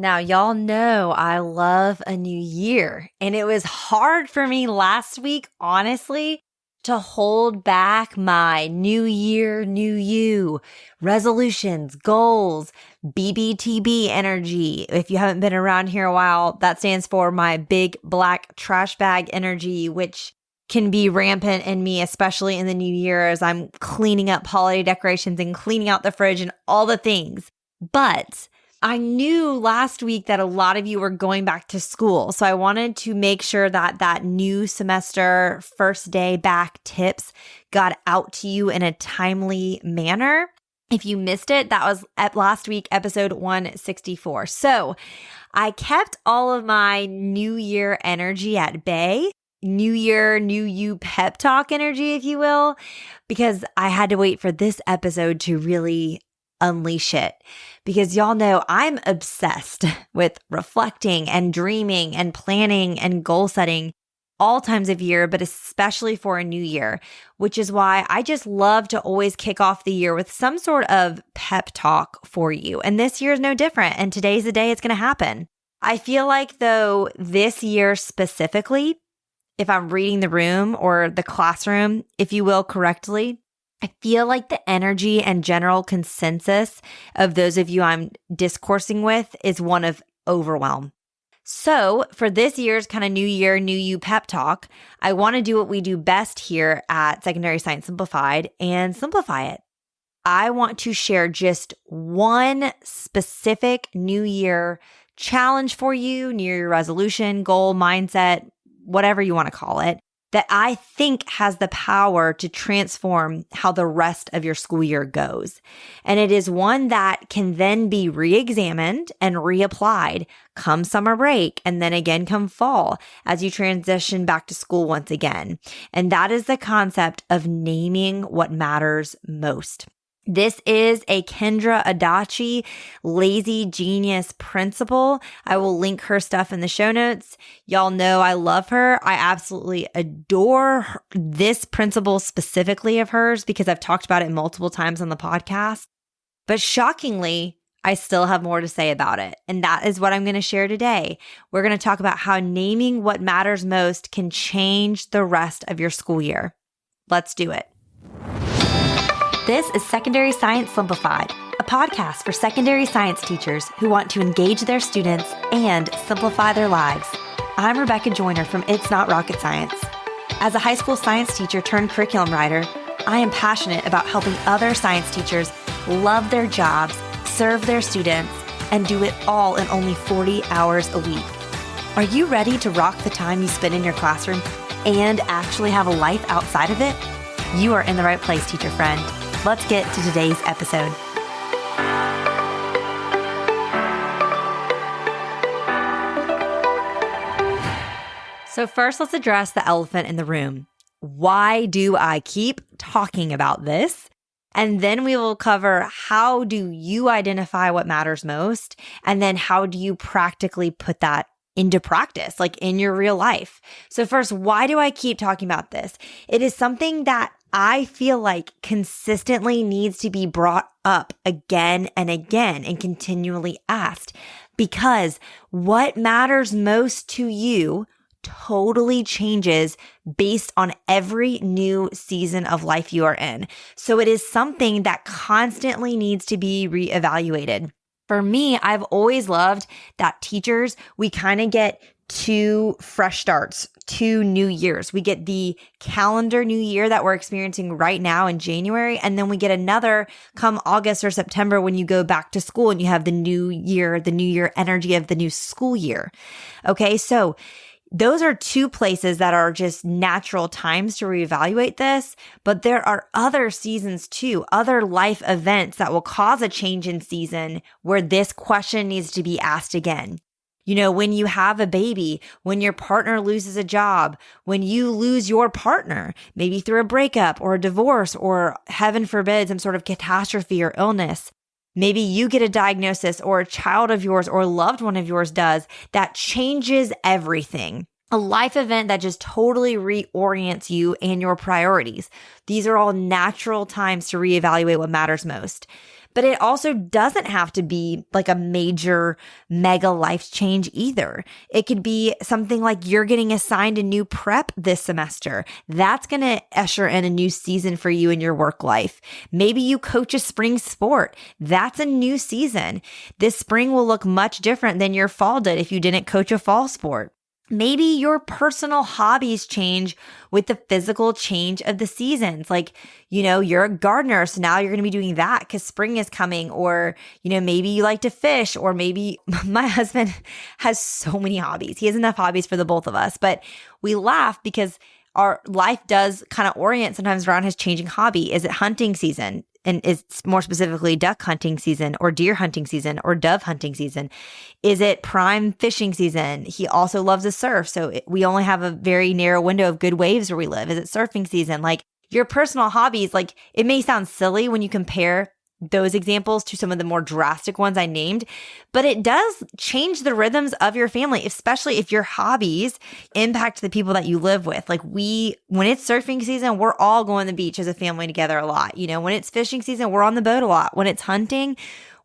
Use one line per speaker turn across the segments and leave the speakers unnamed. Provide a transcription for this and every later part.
Now, y'all know I love a new year, and it was hard for me last week, honestly, to hold back my new year, new you, resolutions, goals, BBTB energy. If you haven't been around here a while, that stands for my big black trash bag energy, which can be rampant in me, especially in the new year as I'm cleaning up holiday decorations and cleaning out the fridge and all the things. But I knew last week that a lot of you were going back to school. So I wanted to make sure that that new semester, first day back tips got out to you in a timely manner. If you missed it, that was at last week, episode 164. So I kept all of my new year energy at bay. New year, new you pep talk energy, if you will, because I had to wait for this episode to really unleash it. Because y'all know I'm obsessed with reflecting and dreaming and planning and goal setting all times of year, but especially for a new year, which is why I just love to always kick off the year with some sort of pep talk for you. And this year is no different. And today's the day it's going to happen. I feel like though this year specifically, if I'm reading the room or the classroom, if you will, correctly, I feel like the energy and general consensus of those of you I'm discoursing with is one of overwhelm. So for this year's kind of new year, new you pep talk, I want to do what we do best here at Secondary Science Simplified and simplify it. I want to share just one specific new year challenge for you, new year resolution, goal, mindset, whatever you want to call it, that I think has the power to transform how the rest of your school year goes. And it is one that can then be re-examined and reapplied come summer break and then again come fall as you transition back to school once again. And that is the concept of naming what matters most. This is a Kendra Adachi lazy genius principle. I will link her stuff in the show notes. Y'all know I love her. I absolutely adore this principle specifically of hers because I've talked about it multiple times on the podcast. But shockingly, I still have more to say about it. And that is what I'm going to share today. We're going to talk about how naming what matters most can change the rest of your school year. Let's do it. This is Secondary Science Simplified, a podcast for secondary science teachers who want to engage their students and simplify their lives. I'm Rebecca Joyner from It's Not Rocket Science. As a high school science teacher turned curriculum writer, I am passionate about helping other science teachers love their jobs, serve their students, and do it all in only 40 hours a week. Are you ready to rock the time you spend in your classroom and actually have a life outside of it? You are in the right place, teacher friend. Let's get to today's episode. So first, let's address the elephant in the room. Why do I keep talking about this? And then we will cover how do you identify what matters most? And then how do you practically put that into practice, like in your real life? So first, why do I keep talking about this? It is something that I feel like consistently needs to be brought up again and again and continually asked, because what matters most to you totally changes based on every new season of life you are in. So it is something that constantly needs to be reevaluated. For me, I've always loved that teachers, we kind of get two fresh starts, 2 new years. We get the calendar new year that we're experiencing right now in January, and then we get another come August or September when you go back to school and you have the new year energy of the new school year. Okay, so those are 2 places that are just natural times to reevaluate this, but there are other seasons too, other life events that will cause a change in season where this question needs to be asked again. You know, when you have a baby, when your partner loses a job, when you lose your partner, maybe through a breakup or a divorce or heaven forbid, some sort of catastrophe or illness. Maybe you get a diagnosis or a child of yours or a loved one of yours does that changes everything. A life event that just totally reorients you and your priorities. These are all natural times to reevaluate what matters most. But it also doesn't have to be like a major mega life change either. It could be something like you're getting assigned a new prep this semester. That's going to usher in a new season for you in your work life. Maybe you coach a spring sport. That's a new season. This spring will look much different than your fall did if you didn't coach a fall sport. Maybe your personal hobbies change with the physical change of the seasons. Like, you're a gardener, so now you're going to be doing that because spring is coming. Or, maybe you like to fish, or maybe my husband has so many hobbies. He has enough hobbies for the both of us, but we laugh because our life does kind of orient sometimes around his changing hobby. Is it hunting season? And is more specifically duck hunting season or deer hunting season or dove hunting season? Is it prime fishing season? He also loves to surf. So we only have a very narrow window of good waves where we live. Is it surfing season? Like your personal hobbies, like it may sound silly when you compare those examples to some of the more drastic ones I named, but it does change the rhythms of your family, especially if your hobbies impact the people that you live with. Like when it's surfing season, we're all going to the beach as a family together a lot. When it's fishing season, we're on the boat a lot. When it's hunting,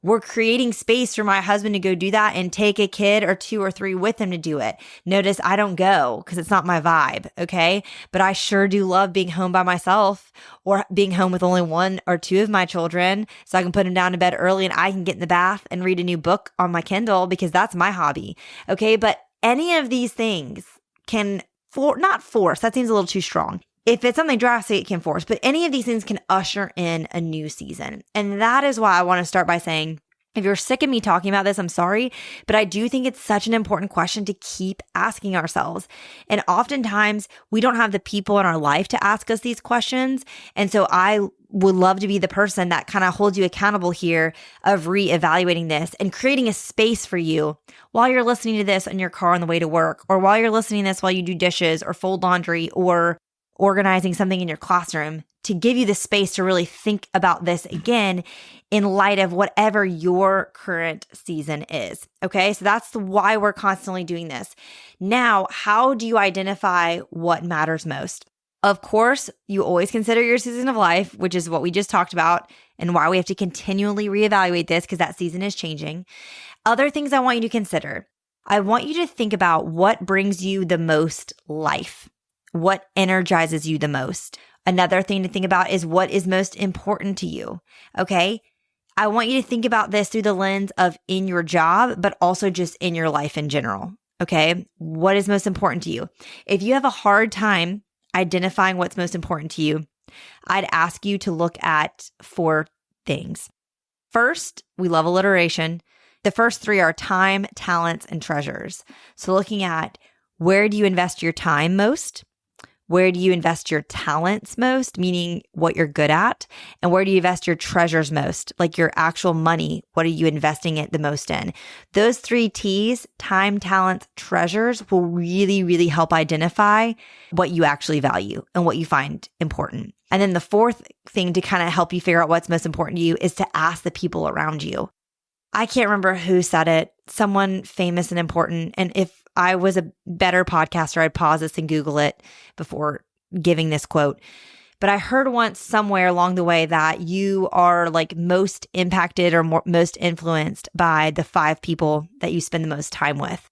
we're creating space for my husband to go do that and take a kid or 2 or 3 with him to do it. Notice I don't go because it's not my vibe, okay? But I sure do love being home by myself or being home with only 1 or 2 of my children so I can put them down to bed early and I can get in the bath and read a new book on my Kindle because that's my hobby, okay? But any of these things can, not force, that seems a little too strong. If it's something drastic, it can force, but any of these things can usher in a new season. And that is why I want to start by saying, if you're sick of me talking about this, I'm sorry, but I do think it's such an important question to keep asking ourselves. And oftentimes we don't have the people in our life to ask us these questions. And so I would love to be the person that kind of holds you accountable here of reevaluating this and creating a space for you while you're listening to this in your car on the way to work, or while you're listening to this while you do dishes or fold laundry or organizing something in your classroom, to give you the space to really think about this again in light of whatever your current season is. Okay, so that's why we're constantly doing this. Now, how do you identify what matters most? Of course, you always consider your season of life, which is what we just talked about, and why we have to continually reevaluate this because that season is changing. Other things I want you to consider. I want you to think about what brings you the most life. What energizes you the most? Another thing to think about is what is most important to you, okay? I want you to think about this through the lens of in your job, but also just in your life in general, okay? What is most important to you? If you have a hard time identifying what's most important to you, I'd ask you to look at 4 things. First, we love alliteration. The first 3 are time, talents, and treasures. So looking at where do you invest your time most? Where do you invest your talents most, meaning what you're good at? And where do you invest your treasures most, like your actual money? What are you investing it the most in? Those 3 T's, time, talents, treasures, will really, really help identify what you actually value and what you find important. And then the 4th thing to kind of help you figure out what's most important to you is to ask the people around you. I can't remember who said it, someone famous and important. And if I was a better podcaster, I'd pause this and Google it before giving this quote. But I heard once somewhere along the way that you are like most impacted or most influenced by the 5 people that you spend the most time with.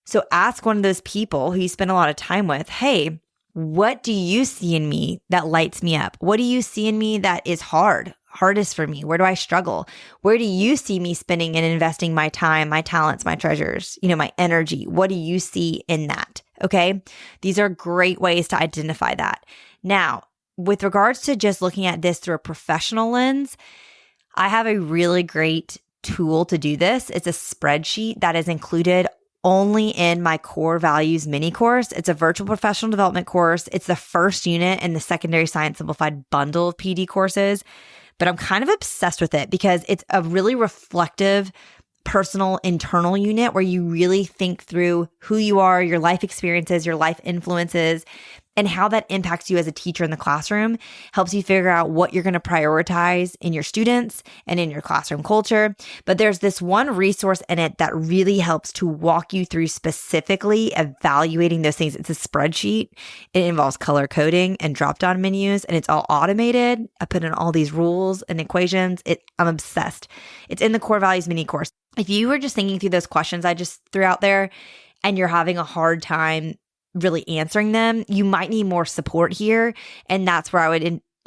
So ask one of those people who you spend a lot of time with, hey, what do you see in me that lights me up? What do you see in me that is hardest for me? Where do I struggle? Where do you see me spending and investing my time, my talents, my treasures, my energy? What do you see in that? Okay. These are great ways to identify that. Now, with regards to just looking at this through a professional lens, I have a really great tool to do this. It's a spreadsheet that is included only in my core values mini course. It's a virtual professional development course. It's the first unit in the secondary science simplified bundle of PD courses. But I'm kind of obsessed with it because it's a really reflective, personal, internal unit where you really think through who you are, your life experiences, your life influences, and how that impacts you as a teacher in the classroom helps you figure out what you're going to prioritize in your students and in your classroom culture. But there's this one resource in it that really helps to walk you through specifically evaluating those things. It's a spreadsheet. It involves color coding and drop-down menus, and it's all automated. I put in all these rules and equations. I'm obsessed. It's in the Core Values mini course. If you were just thinking through those questions I just threw out there and you're having a hard time really answering them, you might need more support here. And that's where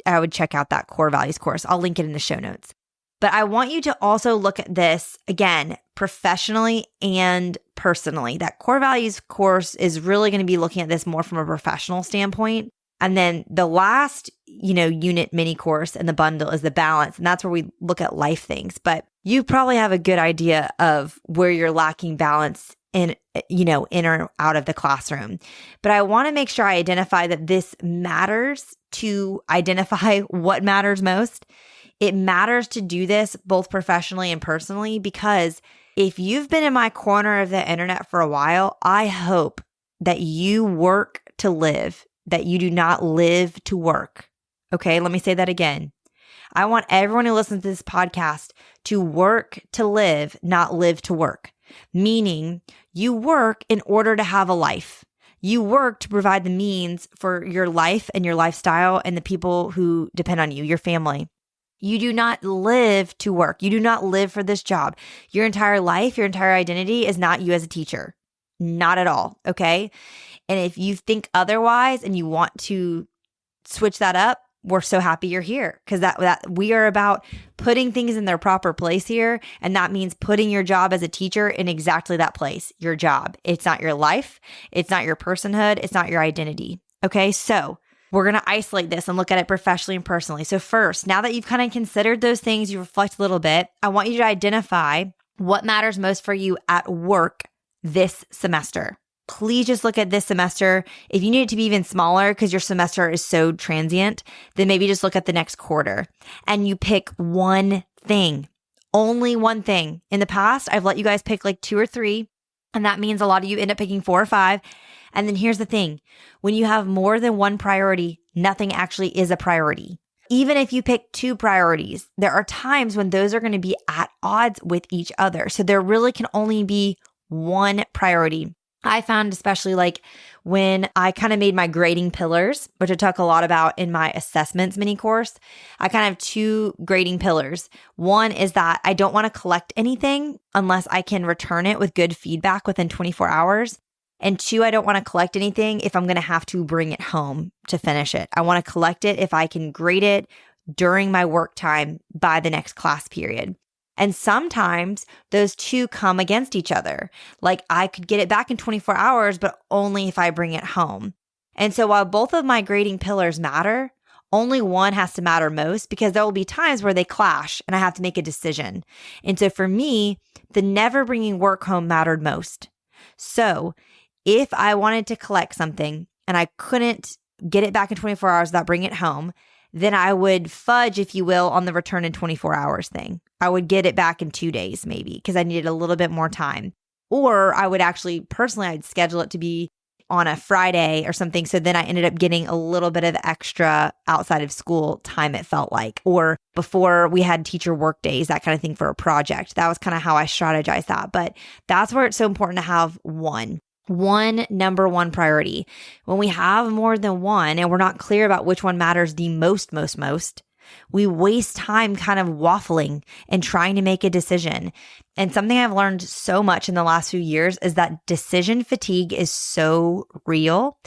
I would check out that Core Values course. I'll link it in the show notes. But I want you to also look at this again, professionally and personally. That Core Values course is really going to be looking at this more from a professional standpoint. And then the last, unit mini course in the bundle is the balance. And that's where we look at life things. But you probably have a good idea of where you're lacking balance in or out of the classroom. But I want to make sure I identify that this matters to identify what matters most. It matters to do this both professionally and personally, because if you've been in my corner of the internet for a while, I hope that you work to live, that you do not live to work. Okay, let me say that again. I want everyone who listens to this podcast to work to live, not live to work. Meaning you work in order to have a life. You work to provide the means for your life and your lifestyle and the people who depend on you, your family. You do not live to work. You do not live for this job. Your entire life, your entire identity is not you as a teacher. Not at all. Okay. And if you think otherwise and you want to switch that up, we're so happy you're here, because that we are about putting things in their proper place here. And that means putting your job as a teacher in exactly that place, your job. It's not your life. It's not your personhood. It's not your identity. Okay. So we're going to isolate this and look at it professionally and personally. So first, now that you've kind of considered those things, you reflect a little bit, I want you to identify what matters most for you at work this semester. Please just look at this semester. If you need it to be even smaller because your semester is so transient, then maybe just look at the next quarter and you pick one thing, only one thing. In the past, I've let you guys pick like 2 or 3, and that means a lot of you end up picking 4 or 5. And then here's the thing. When you have more than one priority, nothing actually is a priority. Even if you pick 2 priorities, there are times when those are going to be at odds with each other. So there really can only be one priority. I found, especially like when I kind of made my grading pillars, which I talk a lot about in my assessments mini course, I kind of have 2 grading pillars. One is that I don't want to collect anything unless I can return it with good feedback within 24 hours. And 2, I don't want to collect anything if I'm going to have to bring it home to finish it. I want to collect it if I can grade it during my work time by the next class period. And sometimes those 2 come against each other. Like I could get it back in 24 hours, but only if I bring it home. And so while both of my grading pillars matter, only one has to matter most, because there will be times where they clash and I have to make a decision. And so for me, the never bringing work home mattered most. So if I wanted to collect something and I couldn't get it back in 24 hours without bringing it home, then I would fudge, if you will, on the return in 24 hours thing. I would get it back in 2 days maybe because I needed a little bit more time. Or I would actually, personally, I'd schedule it to be on a Friday or something. So then I ended up getting a little bit of extra outside of school time, it felt like. Or before we had teacher work days, that kind of thing for a project. That was kind of how I strategized that. But that's where it's so important to have one number one priority. When we have more than one and we're not clear about which one matters the most, we waste time kind of waffling and trying to make a decision. And something I've learned so much in the last few years is that decision fatigue is so real.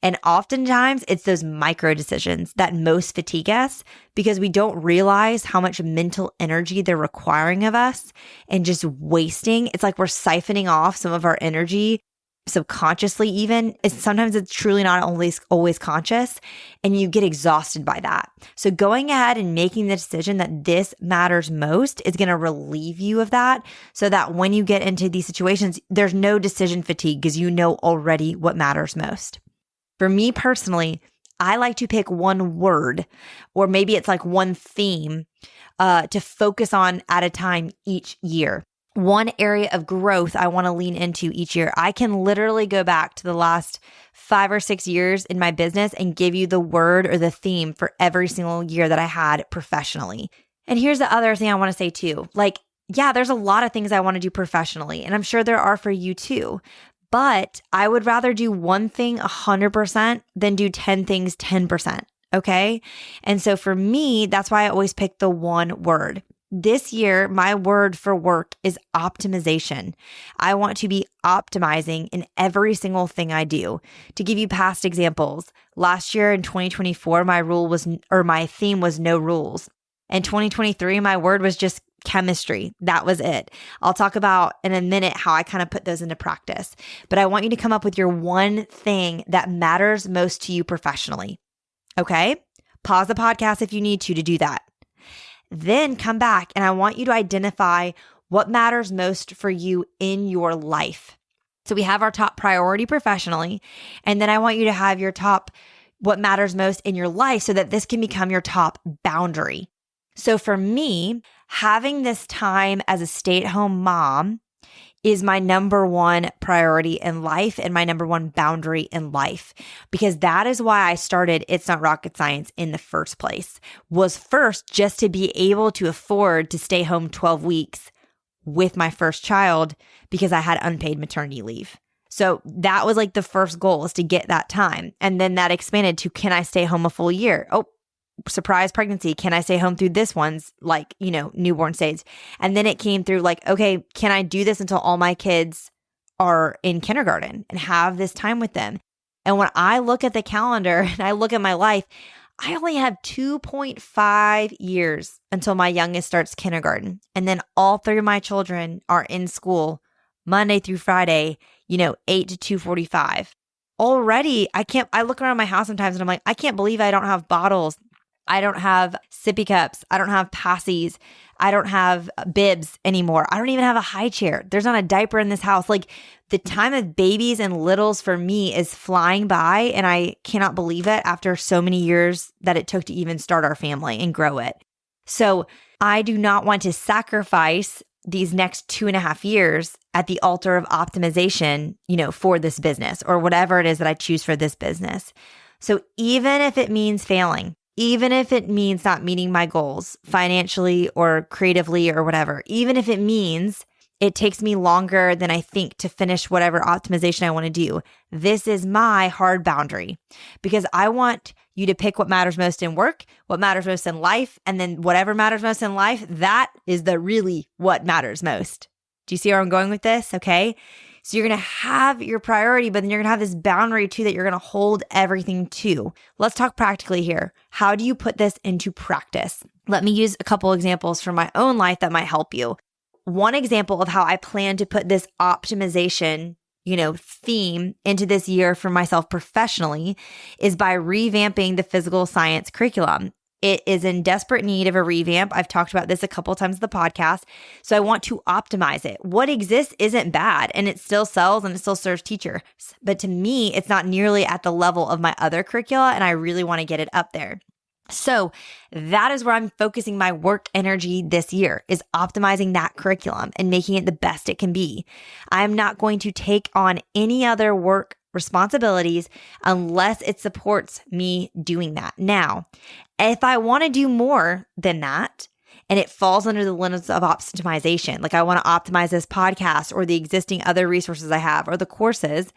And oftentimes it's those micro decisions that most fatigue us because we don't realize how much mental energy they're requiring of us and just wasting. It's like we're siphoning off some of our energy subconsciously even. Sometimes it's truly not always conscious, and you get exhausted by that. So going ahead and making the decision that this matters most is going to relieve you of that, so that when you get into these situations, there's no decision fatigue because you know already what matters most. For me personally, I like to pick one word, or maybe it's like one theme to focus on at a time each year. One area of growth I want to lean into each year. I can literally go back to the last 5 or 6 years in my business and give you the word or the theme for every single year that I had professionally. And here's the other thing I want to say too. Like, yeah, there's a lot of things I want to do professionally, and I'm sure there are for you too. But I would rather do one thing 100% than do 10 things 10%. Okay. And so for me, that's why I always pick the one word. This year, my word for work is optimization. I want to be optimizing in every single thing I do. To give you past examples, last year in 2024, my theme was no rules. In 2023, my word was just chemistry. That was it. I'll talk about in a minute how I kind of put those into practice. But I want you to come up with your one thing that matters most to you professionally. Okay? Pause the podcast if you need to do that. Then come back and I want you to identify what matters most for you in your life. So we have our top priority professionally, and then I want you to have your top what matters most in your life so that this can become your top boundary. So for me, having this time as a stay-at-home mom is my number one priority in life and my number one boundary in life, because that is why I started It's Not Rocket Science in the first place, was first just to be able to afford to stay home 12 weeks with my first child because I had unpaid maternity leave. So that was like the first goal, is to get that time. And then that expanded to, can I stay home a full year? Oh, surprise pregnancy. Can I stay home through this one's newborn stage? And then it came through like, okay, can I do this until all my kids are in kindergarten and have this time with them? And when I look at the calendar and I look at my life, I only have 2.5 years until my youngest starts kindergarten. And then all three of my children are in school Monday through Friday, 8 to 2:45. Already, I look around my house sometimes and I'm like, I can't believe I don't have bottles. I don't have sippy cups. I don't have passies. I don't have bibs anymore. I don't even have a high chair. There's not a diaper in this house. Like, the time of babies and littles for me is flying by, and I cannot believe it after so many years that it took to even start our family and grow it. So I do not want to sacrifice these next 2.5 years at the altar of optimization, for this business or whatever it is that I choose for this business. So even if it means failing, even if it means not meeting my goals financially or creatively or whatever, even if it means it takes me longer than I think to finish whatever optimization I want to do, this is my hard boundary, because I want you to pick what matters most in work, what matters most in life, and then whatever matters most in life, that is the really what matters most. Do you see where I'm going with this? Okay. So you're going to have your priority, but then you're going to have this boundary too that you're going to hold everything to. Let's talk practically here. How do you put this into practice? Let me use a couple examples from my own life that might help you. One example of how I plan to put this optimization, theme into this year for myself professionally is by revamping the physical science curriculum. It is in desperate need of a revamp. I've talked about this a couple of times in the podcast. So I want to optimize it. What exists isn't bad, and it still sells and it still serves teachers. But to me, it's not nearly at the level of my other curricula, and I really want to get it up there. So that is where I'm focusing my work energy this year, is optimizing that curriculum and making it the best it can be. I'm not going to take on any other work responsibilities unless it supports me doing that. Now, if I want to do more than that, and it falls under the lens of optimization, like I want to optimize this podcast or the existing other resources I have or the courses,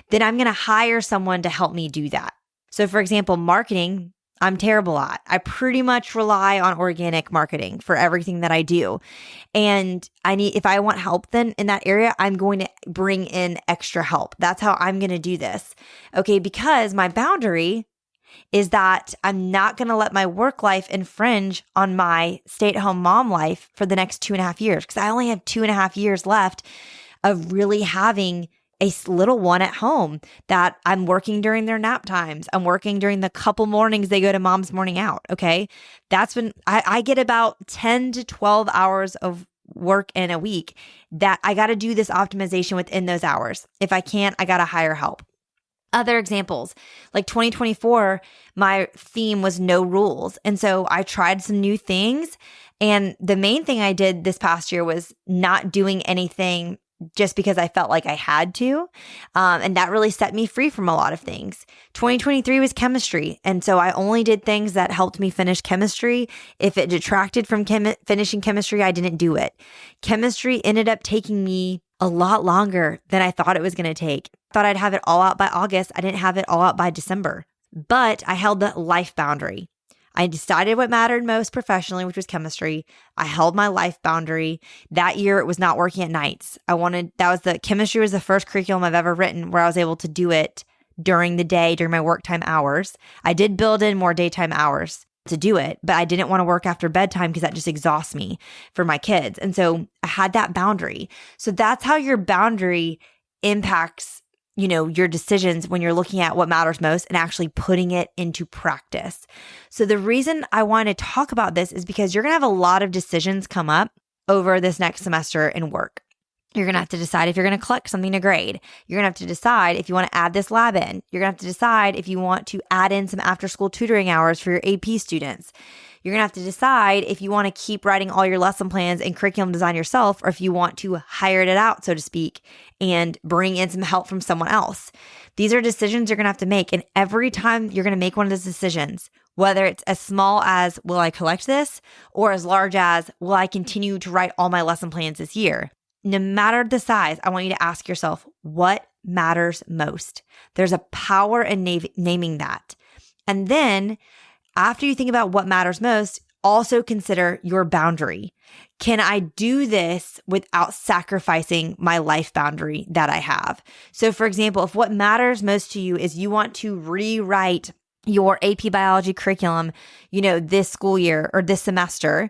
then I'm going to hire someone to help me do that. So for example, marketing, I'm terrible at. I pretty much rely on organic marketing for everything that I do. And if I want help then in that area, I'm going to bring in extra help. That's how I'm going to do this. Okay, because my boundary is that I'm not going to let my work life infringe on my stay-at-home mom life for the next 2.5 years, because I only have 2.5 years left of really having a little one at home that I'm working during their nap times. I'm working during the couple mornings they go to mom's morning out. Okay. That's when I get about 10 to 12 hours of work in a week that I got to do this optimization within those hours. If I can't, I got to hire help. Other examples, like 2024, my theme was no rules. And so I tried some new things. And the main thing I did this past year was not doing anything just because I felt like I had to. And that really set me free from a lot of things. 2023 was chemistry. And so I only did things that helped me finish chemistry. If it detracted from finishing chemistry, I didn't do it. Chemistry ended up taking me a lot longer than I thought it was going to take. I thought I'd have it all out by August. I didn't have it all out by December, but I held the life boundary. I decided what mattered most professionally, which was chemistry. I held my life boundary. That year, it was not working at nights. Chemistry was the first curriculum I've ever written where I was able to do it during the day, during my work time hours. I did build in more daytime hours to do it, but I didn't want to work after bedtime because that just exhausts me for my kids. And so I had that boundary. So that's how your boundary impacts your decisions when you're looking at what matters most and actually putting it into practice. So the reason I want to talk about this is because you're going to have a lot of decisions come up over this next semester in work. You're going to have to decide if you're going to collect something to grade. You're going to have to decide if you want to add this lab in. You're going to have to decide if you want to add in some after-school tutoring hours for your AP students. You're going to have to decide if you want to keep writing all your lesson plans and curriculum design yourself, or if you want to hire it out, so to speak, and bring in some help from someone else. These are decisions you're going to have to make. And every time you're going to make one of those decisions, whether it's as small as, will I collect this? Or as large as, will I continue to write all my lesson plans this year? No matter the size, I want you to ask yourself, what matters most? There's a power in naming that. And then after you think about what matters most, also consider your boundary. Can I do this without sacrificing my life boundary that I have? So for example, if what matters most to you is you want to rewrite your AP biology curriculum, this school year or this semester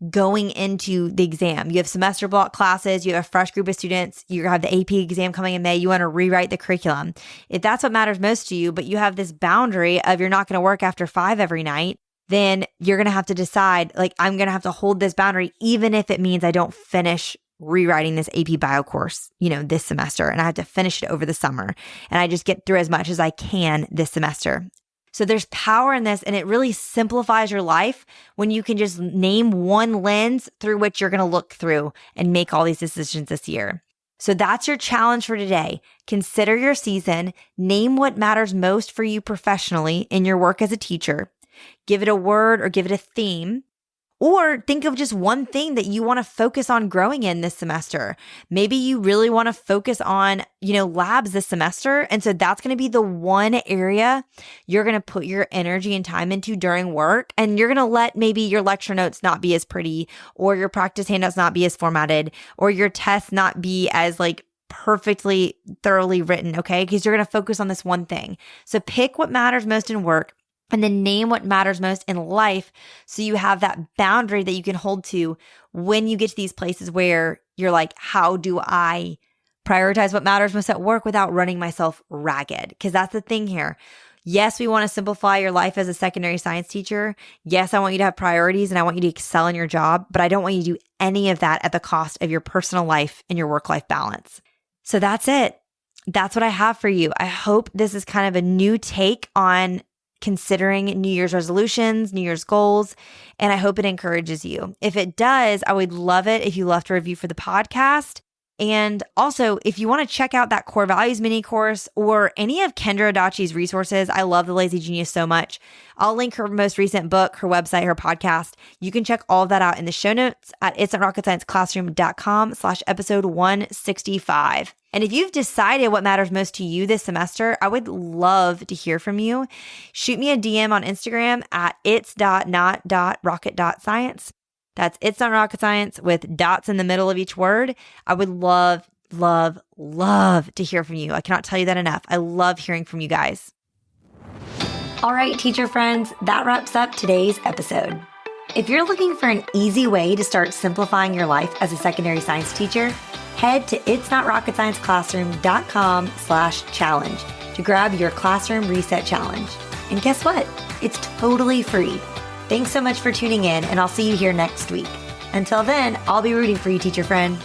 going into the exam. You have semester block classes, you have a fresh group of students, you have the AP exam coming in May, you want to rewrite the curriculum. If that's what matters most to you, but you have this boundary of you're not going to work after 5 every night, then you're going to have to decide, I'm going to have to hold this boundary, even if it means I don't finish rewriting this AP bio course, this semester, and I have to finish it over the summer. And I just get through as much as I can this semester. So there's power in this, and it really simplifies your life when you can just name one lens through which you're going to look through and make all these decisions this year. So that's your challenge for today. Consider your season, name what matters most for you professionally in your work as a teacher, give it a word or give it a theme, or think of just one thing that you want to focus on growing in this semester. Maybe you really want to focus on, labs this semester. And so that's going to be the one area you're going to put your energy and time into during work. And you're going to let maybe your lecture notes not be as pretty, or your practice handouts not be as formatted, or your tests not be as perfectly thoroughly written. Okay. Because you're going to focus on this one thing. So pick what matters most in work, and then name what matters most in life, so you have that boundary that you can hold to when you get to these places where you're like, how do I prioritize what matters most at work without running myself ragged? Because that's the thing here. Yes, we want to simplify your life as a secondary science teacher. Yes, I want you to have priorities and I want you to excel in your job, but I don't want you to do any of that at the cost of your personal life and your work-life balance. So that's it. That's what I have for you. I hope this is kind of a new take on considering New Year's resolutions, New Year's goals, and I hope it encourages you. If it does, I would love it if you left a review for the podcast. And also, if you want to check out that Core Values mini course or any of Kendra Adachi's resources, I love The Lazy Genius so much. I'll link her most recent book, her website, her podcast. You can check all of that out in the show notes at itsnotrocketscienceclassroom.com/episode 165. And if you've decided what matters most to you this semester, I would love to hear from you. Shoot me a DM on Instagram at its.not.rocket.science. That's It's Not Rocket Science with dots in the middle of each word. I would love, love, love to hear from you. I cannot tell you that enough. I love hearing from you guys. All right, teacher friends, that wraps up today's episode. If you're looking for an easy way to start simplifying your life as a secondary science teacher, head to itsnotrocketscienceclassroom.com/challenge to grab your classroom reset challenge. And guess what? It's totally free. Thanks so much for tuning in, and I'll see you here next week. Until then, I'll be rooting for you, teacher friend.